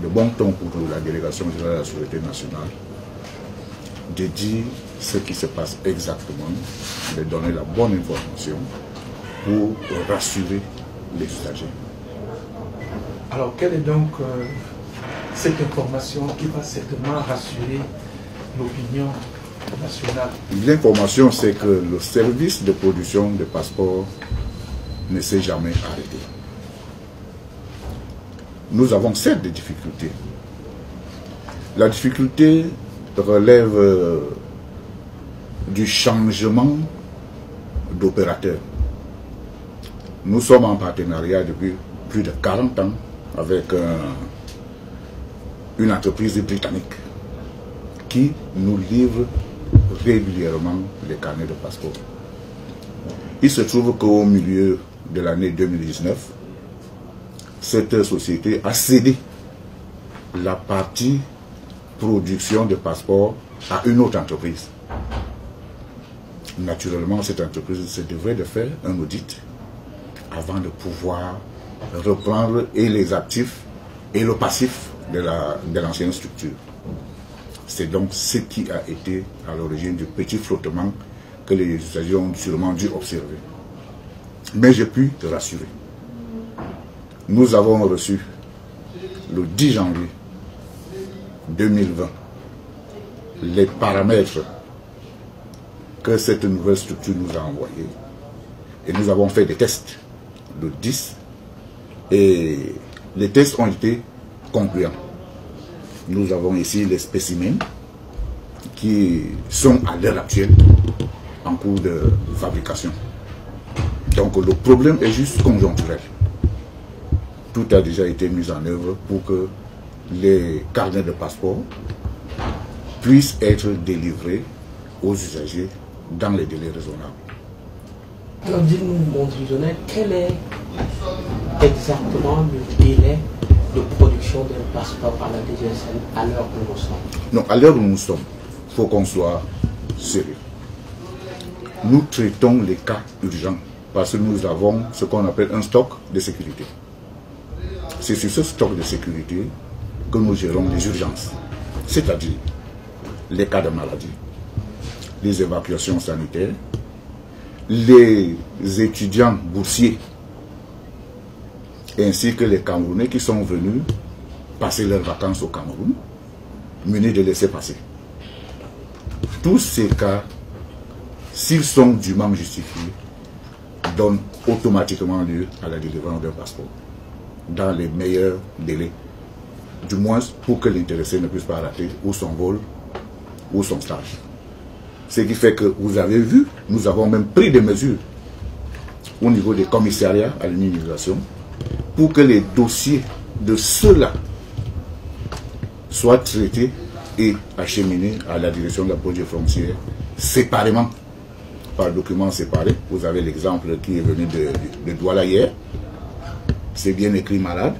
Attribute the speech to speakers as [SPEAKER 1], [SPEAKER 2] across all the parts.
[SPEAKER 1] le bon ton pour la délégation générale de la Sûreté nationale de dire ce qui se passe exactement, de donner la bonne information pour rassurer les usagers.
[SPEAKER 2] Alors, quelle est donc cette information qui va certainement rassurer l'opinion nationale?
[SPEAKER 1] L'information, c'est que le service de production de passeports ne s'est jamais arrêté. Nous avons certes des difficultés. La difficulté relève du changement d'opérateur. Nous sommes en partenariat depuis plus de 40 ans avec une entreprise britannique qui nous livre régulièrement les carnets de passeport. Il se trouve qu'au milieu de l'année 2019, cette société a cédé la partie production de passeports à une autre entreprise. Naturellement, cette entreprise se devrait de faire un audit avant de pouvoir reprendre et les actifs et le passif de l'ancienne structure. C'est donc ce qui a été à l'origine du petit flottement que les usagers ont sûrement dû observer. Mais j'ai pu te rassurer. Nous avons reçu le 10 janvier 2020 les paramètres que cette nouvelle structure nous a envoyés. Et nous avons fait des tests le 10 et les tests ont été concluants. Nous avons ici les spécimens qui sont à l'heure actuelle en cours de fabrication. Donc le problème est juste conjoncturel. Tout a déjà été mis en œuvre pour que les carnets de passeport puissent être délivrés aux usagers dans les délais raisonnables.
[SPEAKER 3] Alors dites-nous, mon divisionnaire, quel est exactement le délai de production d'un passeport par la DGSN à l'heure où nous sommes?
[SPEAKER 1] Non, à l'heure où nous sommes, il faut qu'on soit sérieux. Nous traitons les cas urgents parce que nous avons ce qu'on appelle un stock de sécurité. C'est sur ce stock de sécurité que nous gérons les urgences, c'est-à-dire les cas de maladie, les évacuations sanitaires, les étudiants boursiers, ainsi que les Camerounais qui sont venus passer leurs vacances au Cameroun, munis de laissez-passer. Tous ces cas, s'ils sont dûment justifiés, donnent automatiquement lieu à la délivrance d'un passeport, dans les meilleurs délais, du moins pour que l'intéressé ne puisse pas rater ou son vol ou son stage. Ce qui fait que vous avez vu, nous avons même pris des mesures au niveau des commissariats à l'immigration pour que les dossiers de ceux-là soient traités et acheminés à la direction de la police frontière séparément, par documents séparés. Vous avez l'exemple qui est venu de Douala hier. C'est bien écrit malade.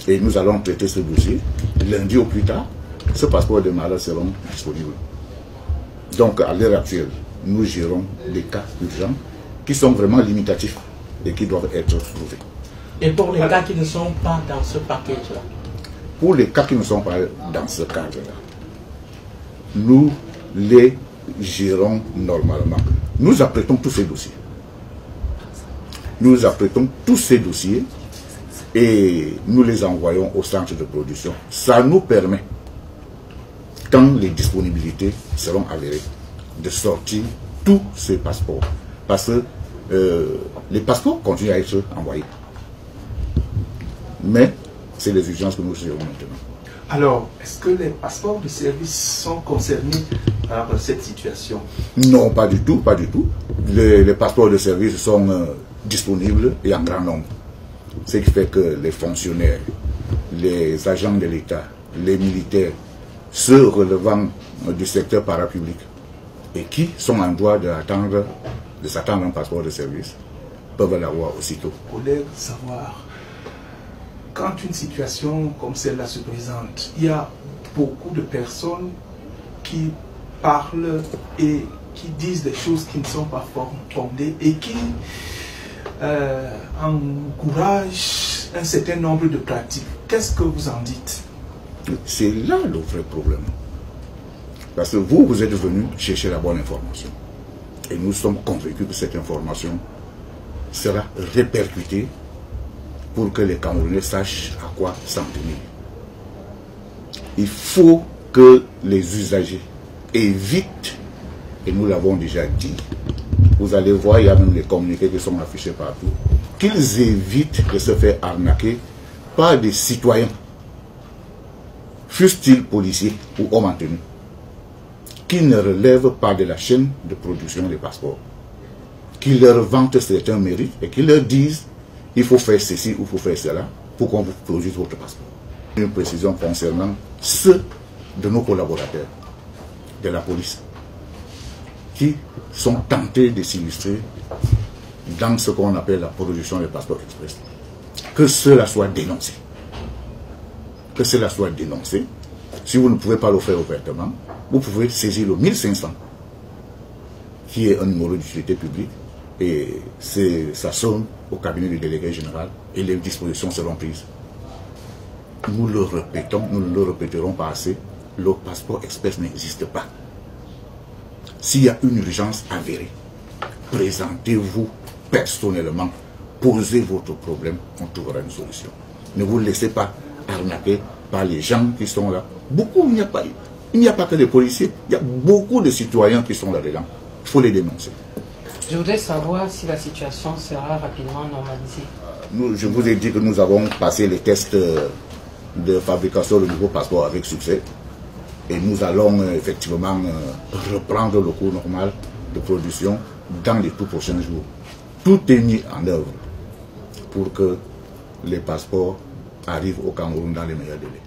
[SPEAKER 1] Et nous allons traiter ce dossier. Lundi au plus tard, ce passeport de malade sera disponible. Donc, à l'heure actuelle, nous gérons des cas urgents qui sont vraiment limitatifs et qui doivent être prouvés.
[SPEAKER 3] Et pour les cas qui ne sont pas dans ce package-là?
[SPEAKER 1] Pour les cas qui ne sont pas dans ce cadre-là, nous les gérons normalement. Nous apprêtons tous ces dossiers. Nous apprêtons tous ces dossiers et nous les envoyons au centre de production. Ça nous permet, quand les disponibilités seront avérées, de sortir tous ces passeports. Parce que les passeports continuent à être envoyés. Mais c'est les urgences que nous gérons maintenant.
[SPEAKER 2] Alors, est-ce que les passeports de service sont concernés par cette situation?
[SPEAKER 1] Non, pas du tout, pas du tout. Les passeports de service sont disponibles et en grand nombre. Ce qui fait que les fonctionnaires, les agents de l'État, les militaires, ceux relevant du secteur parapublic et qui sont en droit de s'attendre un passeport de service peuvent l'avoir aussitôt.
[SPEAKER 2] Pour savoir, quand une situation comme celle-là se présente, il y a beaucoup de personnes qui parlent et qui disent des choses qui ne sont pas fondées et qui encouragent un certain nombre de pratiques. Qu'est-ce que vous en dites?
[SPEAKER 1] C'est là le vrai problème. Parce que vous êtes venu chercher la bonne information. Et nous sommes convaincus que cette information sera répercutée pour que les Camerounais sachent à quoi s'en tenir. Il faut que les usagers évitent, et nous l'avons déjà dit, vous allez voir, il y a même les communiqués qui sont affichés partout, qu'ils évitent de se faire arnaquer par des citoyens, fussent-ils policiers ou hommes en tenue, qui ne relèvent pas de la chaîne de production des passeports, qui leur vantent certains mérites et qui leur disent il faut faire ceci ou il faut faire cela pour qu'on vous produise votre passeport. Une précision concernant ceux de nos collaborateurs de la police qui sont tentés de s'illustrer dans ce qu'on appelle la production des passeports express. Que cela soit dénoncé. Que cela soit dénoncé. Si vous ne pouvez pas le faire ouvertement, vous pouvez saisir le 1500, qui est un numéro d'utilité publique, et ça sonne au cabinet du délégué général, et les dispositions seront prises. Nous le répétons, nous ne le répéterons pas assez, le passeport express n'existe pas. S'il y a une urgence avérée, présentez-vous personnellement, posez votre problème, on trouvera une solution. Ne vous laissez pas arnaquer par les gens qui sont là. Beaucoup, il n'y a pas que des policiers, il y a beaucoup de citoyens qui sont là-dedans. Il faut les dénoncer.
[SPEAKER 3] Je voudrais savoir si la situation sera rapidement normalisée.
[SPEAKER 1] Je vous ai dit que nous avons passé les tests de fabrication de nouveaux passeports avec succès. Et nous allons effectivement reprendre le cours normal de production dans les tout prochains jours. Tout est mis en œuvre pour que les passeports arrivent au Cameroun dans les meilleurs délais.